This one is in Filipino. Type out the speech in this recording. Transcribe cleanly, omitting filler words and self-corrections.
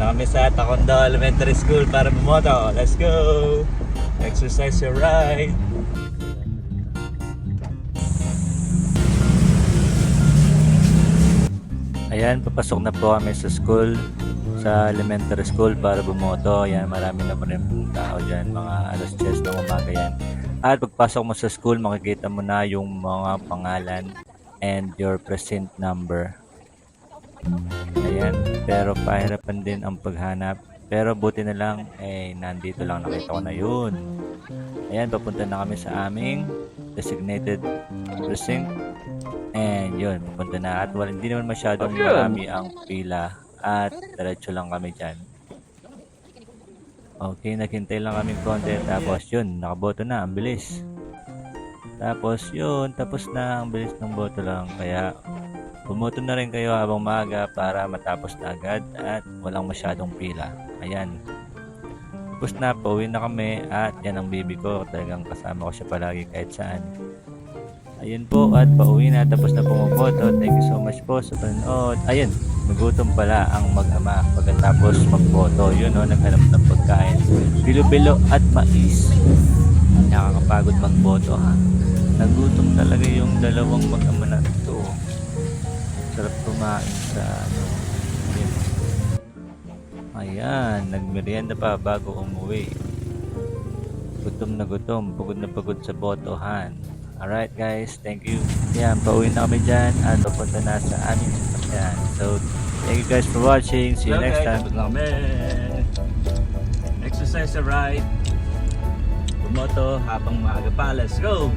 na kami sa Tacondo Elementary School para bumoto. Let's go! Exercise your right. Ayan, papasok na po kami sa school, sa elementary school para bumoto. Ayan, marami na rin tao dyan, mga alas 10 ng umaga yan. At pagpasok mo sa school, makikita mo na yung mga pangalan and your present number. Ayan, pero pahirapan din ang paghanap. Pero buti na lang, nandito lang nakita ko na yun. Ayan, papunta na kami sa aming designated precinct. And yun, papunta na. At hindi naman masyadong marami ang pila. At diretso lang kami dyan. Okay, naghintay lang kami konti. Tapos yun, nakaboto na. Ang bilis. Tapos yun, tapos na. Ang bilis ng boto lang. Kaya bumoto na rin kayo habang maaga para matapos na agad at walang masyadong pila. Ayan. Tapos na, pauwi na kami at yan ang baby ko. Talagang kasama ko siya palagi kahit saan. Ayun po at pauwi na tapos na pumaboto. Thank you so much po sa panonood. Ayun, nagutom pala ang mag-ama pagkatapos magboto. Yun o, naghanap ng pagkain. Bilo-bilo at mais. Nakakapagod magboto ha. Nagutom talaga yung dalawang mag-ama na ito. Sarap kumain sa ano. Yun. Ayan, nagmerienda pa bago umuwi. Gutom na gutom, pagod na pagod sa botohan. Alright guys, thank you. Yan, pauwi na kami dyan at papunta na sa aming sasakyan. So, thank you guys for watching. See you next time. Exercise right. Bumoto habang maaga pa. Let's go!